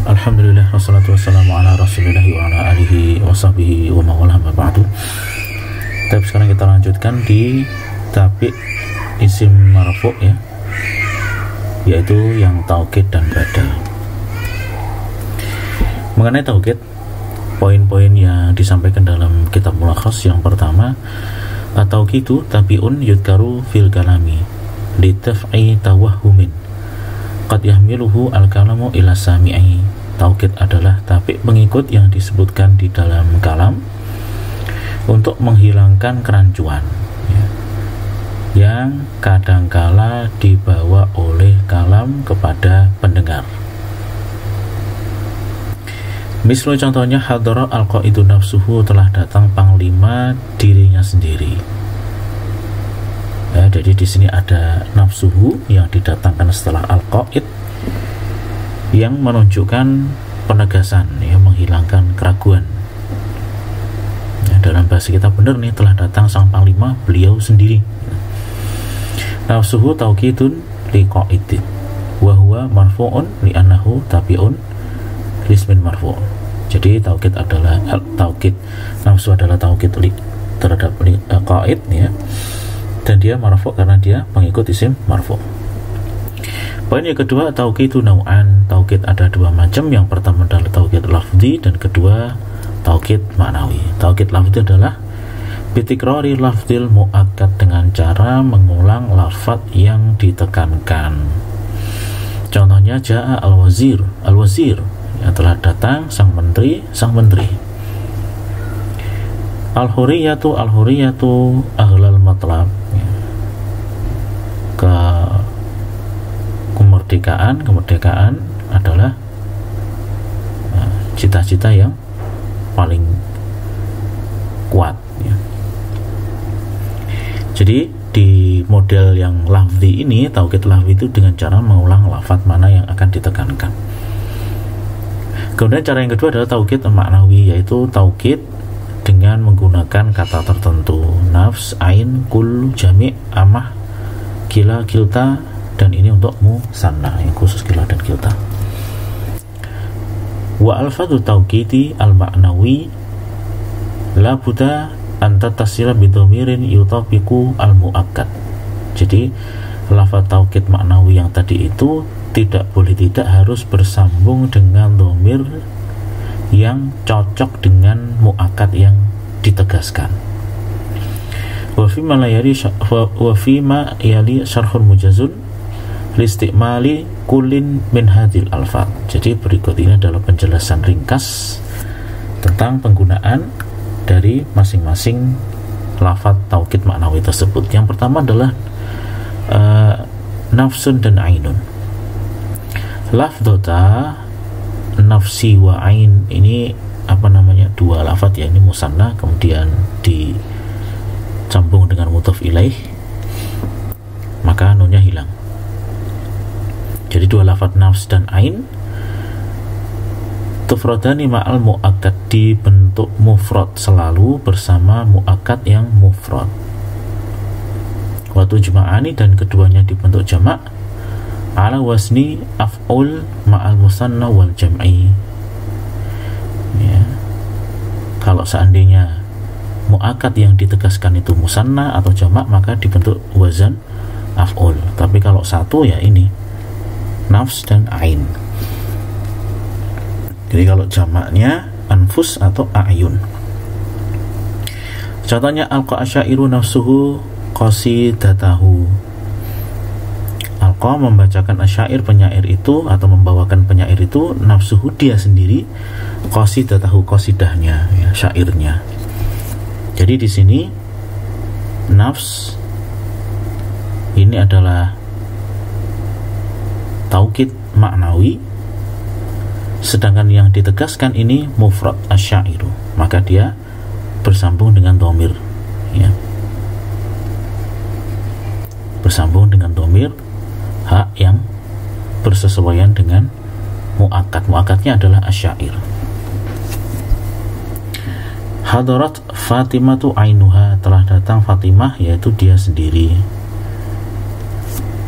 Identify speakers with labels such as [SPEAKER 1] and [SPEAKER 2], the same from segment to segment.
[SPEAKER 1] Alhamdulillah wassalatu wassalamu ala rasulillah wa ala alihi wa sahbihi wa ma'walah ba'du. Tapi sekarang kita lanjutkan di tabi isim marfu ya, yaitu yang taukid dan badal. Mengenai taukid, poin-poin yang disampaikan dalam kitab Mulakhas yang pertama, at-tauqidu tabi'un yudkaru fil kalami li taf'i tawahhumin qad yahmiluhu al-kalamu ila sami'i. Taukid adalah tabi pengikut yang disebutkan di dalam kalam untuk menghilangkan kerancuan ya, yang kadangkala dibawa oleh kalam kepada pendengar. Misal contohnya, hadara al-qaidu nafsuhu, telah datang panglima dirinya sendiri. Ya, jadi di sini ada nafsuhu yang didatangkan setelah al-qaid, yang menunjukkan penegasan, ya, menghilangkan keraguan. Ya, dalam bahasa kita benar nih, telah datang sang panglima, beliau sendiri. Nafsuhu taukidun liqaidin wa huwa marfu'un li'annahu tabi'un lismin marfu'. Jadi taukid adalah taukid nafsu adalah taukid terhadap qaid ya, dan dia marfu' karena dia pengikut isim marfu'. Poin yang kedua, tauqidu nau'an. Taukid ada dua macam. Yang pertama adalah taukid lafzi dan kedua taukid maknawi. Taukid lafzi adalah bitikrari lafzil mu'akkad, dengan cara mengulang lafaz yang ditekankan. Contohnya, ja'a al-wazir yang telah datang sang menteri. Al-huriyatu ahlal matlab, kemerdekaan adalah cita-cita yang paling kuat ya. Jadi di model yang lafzi ini, taukid lafzi itu dengan cara mengulang lafaz mana yang akan ditekankan. Kemudian cara yang kedua adalah taukid maknawi, yaitu taukid dengan menggunakan kata tertentu, nafs, ain, kul, jami', amah, kila, kilta, dan ini untuk musanna yang khusus kila dan kilta. Wa alfadhu taukidi al-ma'nawi la buddha anta tasila bidomirin yutabiku al-mu'akkad. Jadi lafaz taukid maknawi yang tadi itu tidak harus bersambung dengan domir yang cocok dengan mu'akkad yang ditegaskan. Wa fima yali syarhul mujazun listimali kulin min hadil alfat. Jadi berikut ini adalah penjelasan ringkas tentang penggunaan dari masing-masing lafaz taukid maknawi tersebut. Yang pertama adalah nafsun dan ainun. Lafdota nafsi wa ain ini dua lafaz ya, ini musanna kemudian dicambung dengan mudhaf ilaih, maka nunnya hilang. Jadi dua lafaz nafs dan ain tufradani ma'al mu'akkad, dibentuk mufrad selalu bersama mu'akkad yang mufrad. Wa tujma'ani, dan keduanya dibentuk jamak ala wasni af'ul ma'al musanna wal jam'i ya. Kalau seandainya mu'akkad yang ditegaskan itu musanna atau jamak, maka dibentuk wazan af'ul. Tapi kalau satu ya ini nafs dan ain. Jadi kalau jamaknya anfus atau a'yun. Contohnya, alqa asyairu nafsuhu qasidatahu. Alqa membacakan asyair, penyair itu atau membawakan penyair itu, nafsuhu dia sendiri, qasidatahu qasidahnya ya, syairnya. Jadi di sini nafs ini adalah taukid maknawi, sedangkan yang ditegaskan ini mufrad asyairu, maka dia bersambung dengan dhamir ya, bersambung dengan dhamir hak yang bersesuaian dengan mu'akkad. Mu'akkadnya adalah asyair. Hadarat Fatimatu ainuha, telah datang Fatimah, yaitu dia sendiri.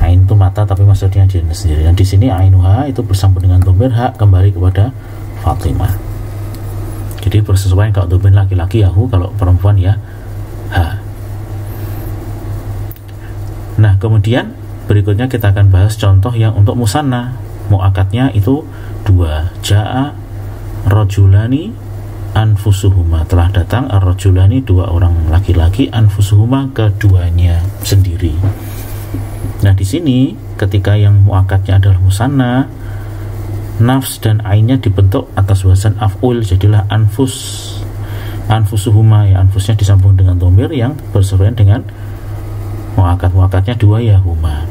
[SPEAKER 1] Ain ain itu mata, tapi maksudnya dia sendiri. Dan di sini ainuha itu bersambung dengan dhamir ha kembali kepada Fatimah. Jadi bersesuaian, kalau dhamir laki-laki yahu, kalau perempuan ya ha. Nah, kemudian berikutnya kita akan bahas contoh yang untuk musanna. Mu'akadnya itu 2. Ja'a rajulani anfusuhuma, telah datang ar-rajulani 2 orang laki-laki, anfusuhuma keduanya sendiri. Nah, di sini ketika yang mu'akadnya adalah musanna, nafs dan ainnya dibentuk atas wazan af'ul, jadilah anfusuhuma, ya anfusnya disambung dengan dhamir yang bersesuaian dengan mu'akadnya 2 ya huma.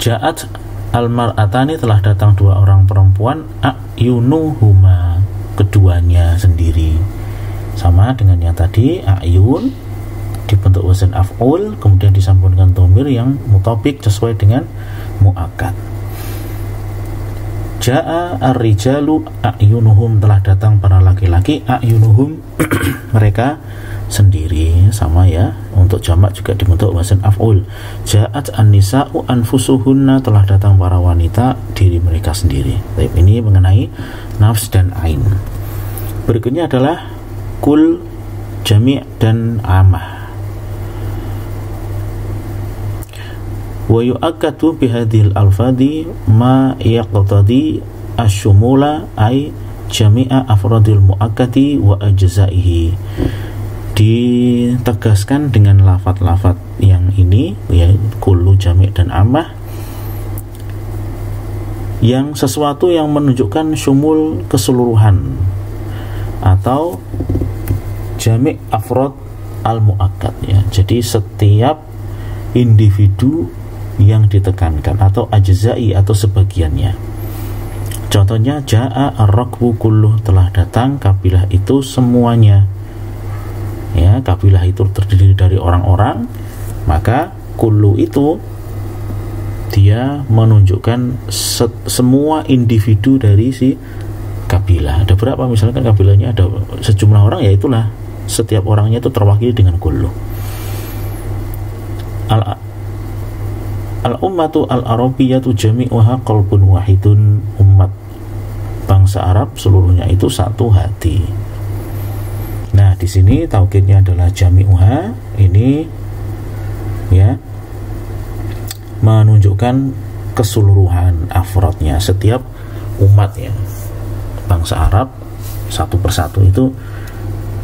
[SPEAKER 1] Ja'at al-mar'atani, telah datang 2 orang perempuan, a'yunuhuma, keduanya sendiri. Sama dengan yang tadi, a'yun dibentuk wazan af'ul, kemudian disambung dengan dhamir yang muthabik sesuai dengan mu'akad. Ja'a ar-rijalu a'yunuhum, telah datang para laki-laki, a'yunuhum mereka sendiri. Sama ya, untuk jamak juga dibentuk wazan af'ul. Ja'at an-nisa'u anfusuhunna, telah datang para wanita diri mereka sendiri. Baik, ini mengenai nafs dan ain. Berikutnya adalah kul, jami' dan amah. Wa yu'akkadu bihadhil alfadhi ma yaqtadi asyumula ay jami'a afradil mu'akkadi wa ajza'ihi. Ditegaskan dengan lafaz-lafaz yang ini, ya kullu, jami' dan amah, yang sesuatu yang menunjukkan syumul, keseluruhan, atau jami' afrad al-mu'akkad, ya. Jadi setiap individu yang ditekankan, atau ajza'i, atau sebagiannya. Contohnya ja'a ar-rakbu kulluh, telah datang kabilah itu semuanya. Ya, kabilah itu terdiri dari orang-orang, maka kullu itu dia menunjukkan semua individu dari si kabilah. Ada berapa misalkan kabilahnya, ada sejumlah orang, ya itulah setiap orangnya itu terwakili dengan kullu. Al-ummatu al-arabiyyatu jami'uha qalbun wahidun, umat bangsa Arab seluruhnya itu satu hati. Nah, di sini taukidnya adalah jami'uha, ini ya menunjukkan keseluruhan afrodnya, setiap umat ya bangsa Arab satu persatu itu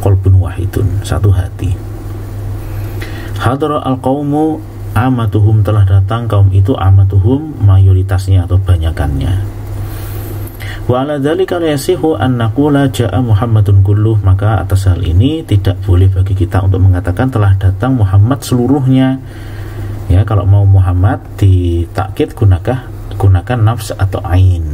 [SPEAKER 1] qalbun wahidun, satu hati. Hadara al-qaumu amatuhum, telah datang kaum itu, amatuhum mayoritasnya atau banyakannya. Wa ala dzalika yasihu an naqula jaa Muhammadun kulluh, maka atas hal ini tidak boleh bagi kita untuk mengatakan telah datang Muhammad seluruhnya. Ya, kalau mau Muhammad ditakkid gunakan nafs atau ain.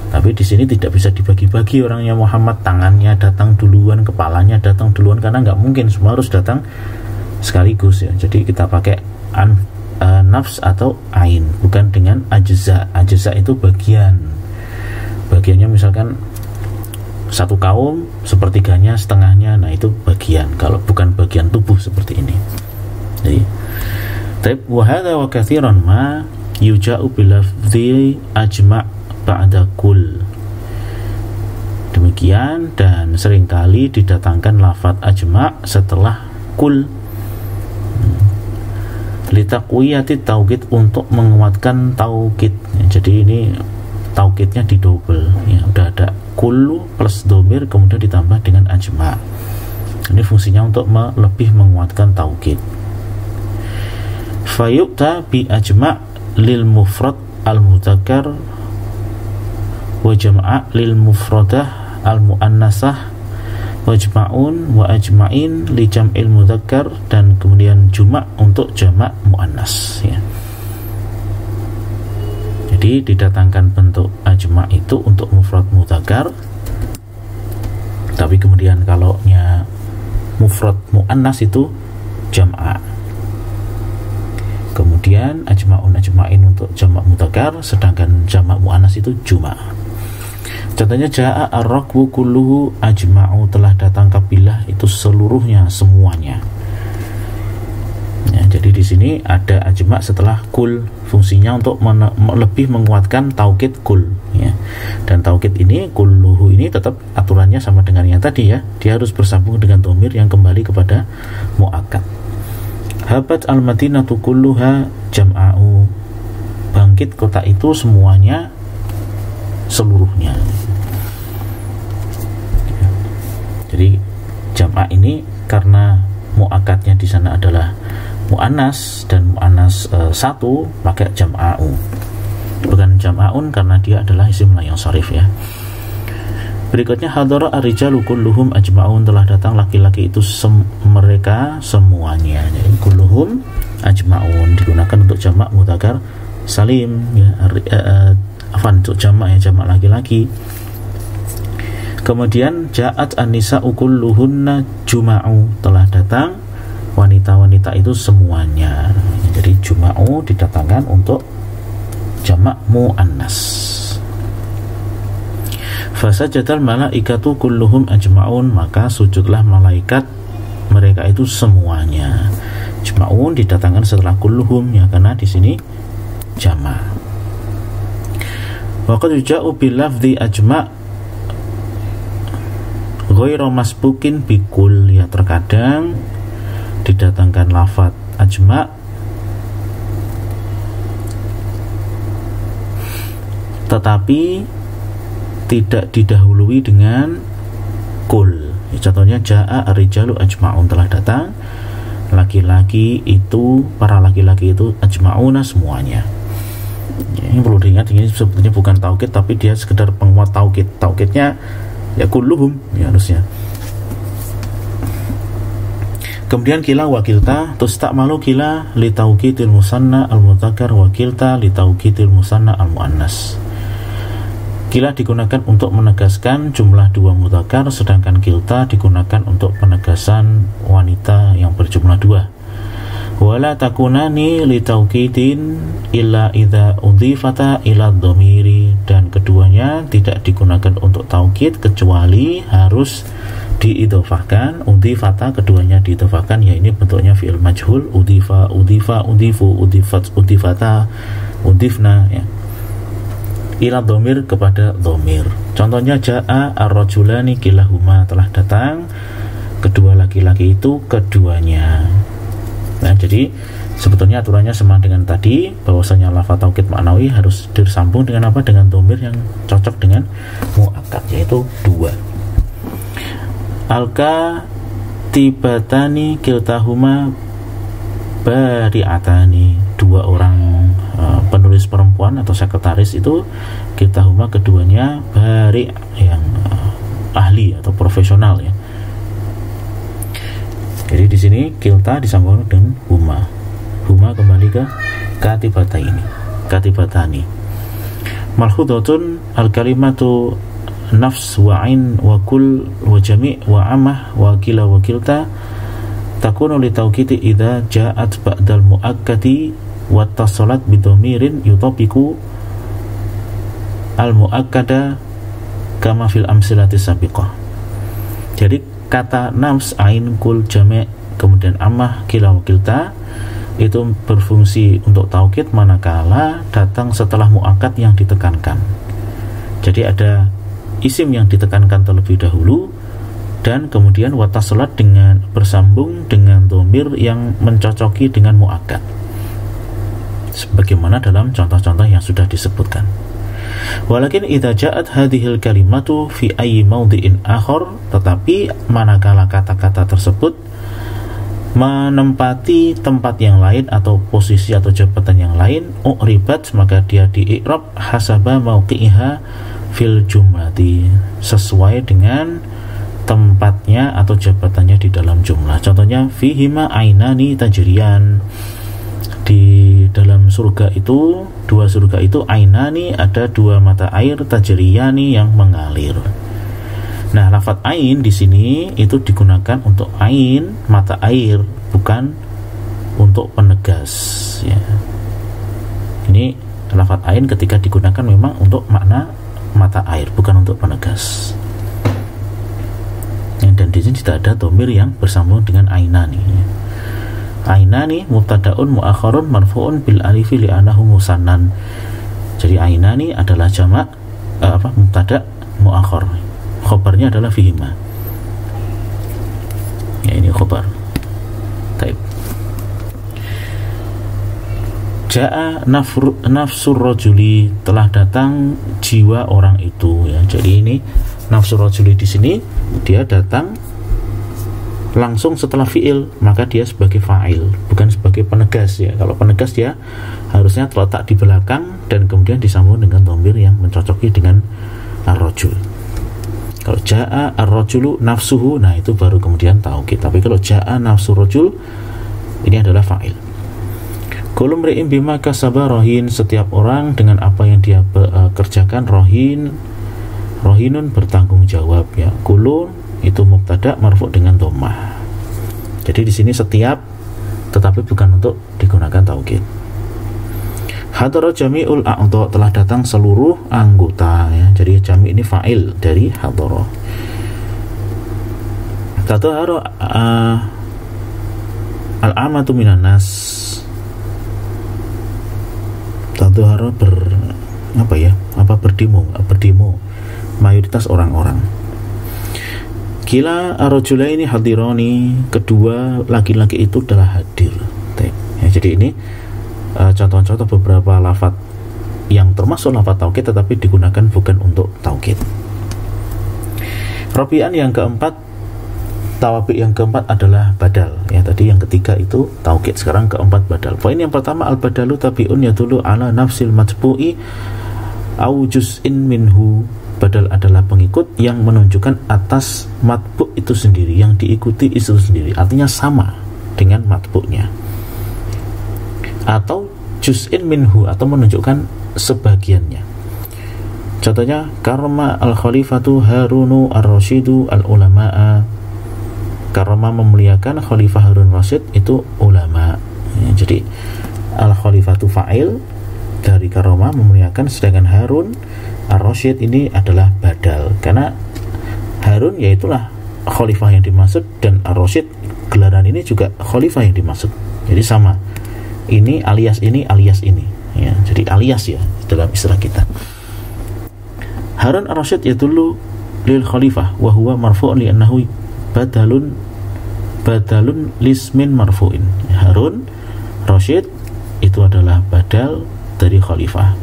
[SPEAKER 1] Tapi di sini tidak bisa dibagi-bagi orangnya Muhammad, tangannya datang duluan, kepalanya datang duluan, karena nggak mungkin semua harus datang sekaligus ya. Jadi kita pakai nafs atau ain, bukan dengan ajza. Ajza itu bagiannya misalkan satu kaum sepertiganya, setengahnya, nah itu bagian, kalau bukan bagian tubuh seperti ini. Jadi wa hadza wa katsiran ma yuja'u bilafzi ajma' ba'da kul. Demikian, dan seringkali didatangkan lafaz ajma' setelah kul, litaqwiyati taukid, untuk menguatkan taukid. Jadi ini taukidnya di double ya, udah ada kullu plus dhamir kemudian ditambah dengan ajma'. Ini fungsinya untuk lebih menguatkan taukid. Fayu'ta bi ajma' lil mufrad al mudzakkar wa jam'a lil mufradah al muannasah wajma'un wa ajma'in li jam'il mudzakkar, dan kemudian juma' untuk jamak muannas ya. Jadi didatangkan bentuk ajma' itu untuk mufrad mudzakkar, tapi kemudian kalau mufrad muannas itu jam'a. Kemudian ajma'in untuk jamak mudzakkar, sedangkan jamak muannas itu juma'. Contohnya ja'a ar-rakbu kulluhu ajma'u, telah datang kabilah itu seluruhnya, semuanya. Ya, jadi di sini ada ajma setelah kul, fungsinya untuk lebih menguatkan taukid kul, ya. Dan taukid ini kulluhu ini tetap aturannya sama dengan yang tadi, ya. Dia harus bersambung dengan dhamir yang kembali kepada muakkad. Habat al-madinatu kulluha jam'a'u, bangkit kota itu semuanya, seluruhnya. Jadi jam'a ini karena muakkadnya di sana adalah mu'annas dan mu'annas satu, pakai jam'a'u, bukan jam'a'un karena dia adalah isim la yansharif, ya. Berikutnya hadara ar-rijalu kulluhum ajma'un, telah datang laki-laki itu mereka semuanya. Jadi kulluhum ajma'un digunakan untuk jamak mudzakkar salim, ya. Untuk jamak, ya, jamak laki-laki. Kemudian ja'at an-nisa'u kulluhunna juma'u, telah datang wanita-wanita itu semuanya. Jadi juma'u didatangkan untuk jamak mu'annas. Fasajadal malaikatu kulluhum ajma'un, maka sujudlah malaikat mereka itu semuanya. Juma'un didatangkan setelah kulluhum, ya, karena di sini jamak. Wa qad ja'u bil lafzi ajma' ghairu masbukin bikul, ya, terkadang didatangkan lafaz ajma' tetapi tidak didahului dengan kul, ya, contohnya ja'a ar-rijalu ajma'un, telah datang laki-laki itu, para laki-laki itu ajma'una semuanya. Ya, ini perlu diingat, ini sebetulnya bukan taukid tapi dia sekedar penguat taukid. Taukidnya ya kulluhum, ya, harusnya. Kemudian kila wakilta tusta'malu kila li taukidil musanna al-mudzakkar wa kilta li taukidil musanna al-muannas. Kila digunakan untuk menegaskan jumlah dua mudzakkar, sedangkan kilta digunakan untuk penegasan wanita yang berjumlah dua. Wala takunani li taukidin illa idza udhifata ila dhamiri, dan keduanya tidak digunakan untuk taukid kecuali harus diidhofahkan. Udhifata, keduanya diidhofahkan, ya, ini bentuknya fi'il majhul, udhifa, udhifa, udhifu, udhifat, udhifata, udhifna, ya, ila dhamir, kepada dhamir. Contohnya ja'a ar-rajulani kilahuma, telah datang kedua laki-laki itu keduanya. Nah, jadi sebetulnya aturannya sama dengan tadi, bahwasanya lafaz taukid ma'nawi harus disambung dengan apa? Dengan dhamir yang cocok dengan muakkad, yaitu dua. Alka tibatani kiltahuma bari'atani, dua orang penulis perempuan atau sekretaris itu kiltahuma keduanya bari, yang ahli atau profesional, ya. Jadi di sini kilta disambung dengan huma. Huma kembali ke katibatani. Malhudatun al-kalimatu nafs wa ain wa kul wa jami' wa amah wa kila wa kilta takunu li taukidi idza ja'at ba'dal muakkadi wa tasalat bidhamirin yutabiqu al muakkada kama fil amsilati sabiqah. Jadi kata nafs, ain, kul, jami', kemudian amah, kila wa kilta itu berfungsi untuk taukid manakala datang setelah muakkad yang ditekankan. Jadi ada isim yang ditekankan terlebih dahulu dan kemudian watasalat dengan bersambung dengan dhamir yang mencocoki dengan muakkad, sebagaimana dalam contoh-contoh yang sudah disebutkan. Walakin idza ja'at hadhil kalimatu fi ayyi mawdhi'in akhar, tetapi manakala kata-kata tersebut menempati tempat yang lain atau posisi atau jabatan yang lain, u'ribat, maka dia di-i'rab hasaba mauqi'iha fil jumlati, sesuai dengan tempatnya atau jabatannya di dalam jumlah. Contohnya fihima ainani tajriyan, di dalam surga itu, dua surga itu, ainani, ada dua mata air, tajriyani, yang mengalir. Nah, lafaz ain di sini itu digunakan untuk ain, mata air, bukan untuk penegas, ya. Ini lafaz ain ketika digunakan memang untuk makna mata air, bukan untuk penegas. Dan di sini tidak ada dhamir yang bersambung dengan ainani. Ainani mubtada'un mu'akhirun marfu'un bil alifi li'annahu musannan. Jadi ainani adalah jamak mubtada' mu'akhir. Khobarnya adalah fihima. Ya, ini khobar. Baik. Ja'a nafsur rajuli, telah datang jiwa orang itu, ya. Jadi ini nafsur rajuli di sini dia datang langsung setelah fiil, maka dia sebagai fa'il, bukan sebagai penegas, ya. Kalau penegas dia harusnya terletak di belakang dan kemudian disambung dengan dhamir yang mencocoki dengan ar-rajul. Kalau ja'a ar-rajulu nafsuhu, nah itu baru kemudian taukid. Tapi kalau ja'a nafsur rajul, ini adalah fa'il. Kullu mri'in bima kasaba rahin, setiap orang dengan apa yang dia kerjakan. Rahinun bertanggung jawab, ya. Kullu itu mubtada marfu dengan dhammah. Jadi di sini setiap, tetapi bukan untuk digunakan taukid. Hadara jami'ul a'dha, telah datang seluruh anggota, ya. Jadi jami' ini fa'il dari hadara. Tadhara al-amatu minan nas. Tadhara berdemo mayoritas orang-orang. Kila ar-rajulaini hadirani, kedua laki-laki itu adalah hadir. Ya, jadi ini contoh-contoh beberapa lafaz yang termasuk lafaz taukid tetapi digunakan bukan untuk taukid. Rabi'an yang keempat, tawabi yang keempat adalah badal. Ya, tadi yang ketiga itu taukid, sekarang keempat badal. Poin yang pertama, al-badalu tabi'un yadullu ala nafsil matbu'i au juz'in minhu. Badal adalah pengikut yang menunjukkan atas matbu' itu sendiri, yang diikuti itu sendiri, artinya sama dengan matbu'nya. Atau juz'in minhu, atau menunjukkan sebagiannya. Contohnya, karma al-khalifatu Harunu ar-rasyidu al-ulama'a. Karma memuliakan Khalifah Harun Rasyid itu ulama, ya. Jadi al-khalifatu fa'il dari karma memuliakan, sedangkan Harun ar-rasyid ini adalah badal, karena Harun yaitulah khalifah yang dimaksud dan ar-rasyid gelaran ini juga khalifah yang dimaksud. Jadi sama, ini alias ini, ya. Jadi alias, ya, dalam istilah kita. Harun ar-rasyid yadullu lil khalifah wa huwa marfu'un li annahu badalun lismin marfu'in. Harun Rasyid itu adalah badal dari khalifah,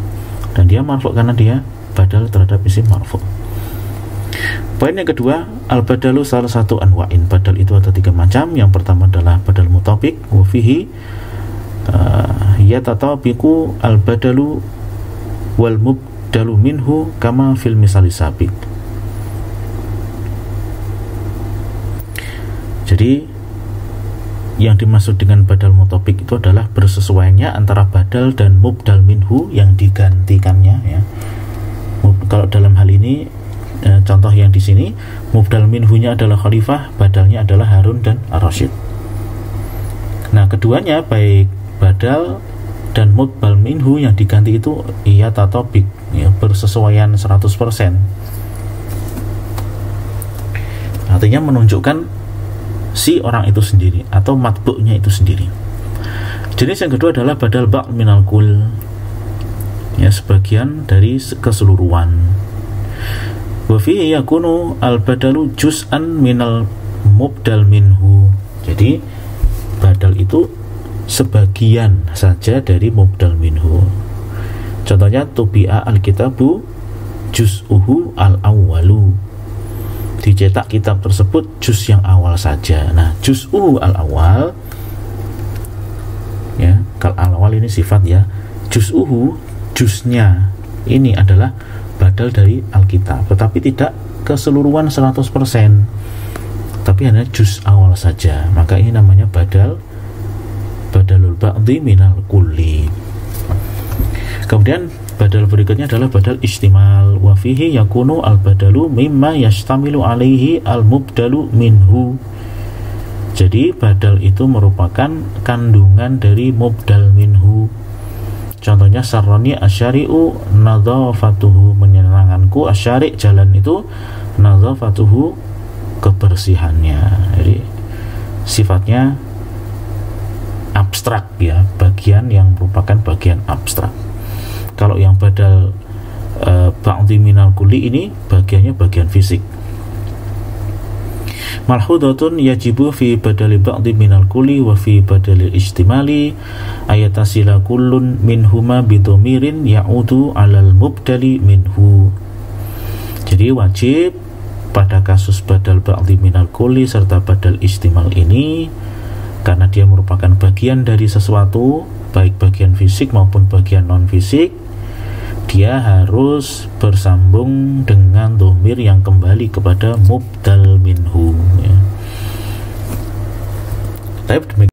[SPEAKER 1] dan dia marfu' karena dia badal terhadap isim marfu'. Poin yang kedua, al-badalu salah satu anwa'in. Badal itu ada 3 macam. Yang pertama adalah badal mutabiq, wa fihi yatatabiqu al-badalu wal mubdalu minhu kama fil misali sabiq. Jadi yang dimaksud dengan badal mutabiq itu adalah bersesuaiannya antara badal dan mubdal minhu yang digantikannya, ya. Kalau dalam hal ini contoh yang di sini, mubdal minhunya adalah khalifah, badalnya adalah Harun dan ar-rasyid. Nah, keduanya baik badal dan mubdal minhu yang diganti itu iya tatobik, ya, bersesuaian 100%. Artinya menunjukkan si orang itu sendiri atau matbu'nya itu sendiri. Jenis yang kedua adalah badal ba' minal kul, ya, sebagian dari keseluruhan. Wa fihi yakunu al-badalu juz'an minal mubdal minhu. Jadi badal itu sebagian saja dari mubdal minhu. Contohnya tubi'a al-kitabu juz'uhu al-awwalu. Dicetak kitab tersebut juz yang awal saja. Nah, juz'uhu al-awwal, ya, kal al-awwal ini sifat, ya. Juz'uhu, juznya ini adalah badal dari Alkitab, tetapi tidak keseluruhan 100%, tapi hanya juz awal saja. Maka ini namanya badalul ba'dhi minal kulli. Kemudian badal berikutnya adalah badal istimal. Wa fihi yakunu al-badalu mimma yastamilu alaihi al-mubdalu minhu. Jadi badal itu merupakan kandungan dari mubdal minhu. Contohnya sarrani asyari'u nadhafatuhu, menyenangkanku asyari', jalan itu, nadhafatuhu, kebersihannya. Jadi sifatnya abstrak ya, bagian yang merupakan bagian abstrak. Kalau yang badal ba'di minal kulli ini bagiannya bagian fisik. Malhudatun yajibu fi badali ba'di minal kulli wa fi badali ijtimali ayatasila kullun minhuma bidomirin ya'udu alal mubdali minhu. Jadi wajib pada kasus badal ba'di minal kulli serta badal ijtimal ini, karena dia merupakan bagian dari sesuatu, baik bagian fisik maupun bagian non fisik, dia harus bersambung dengan dhamir yang kembali kepada mubdal minhu ya. Tapi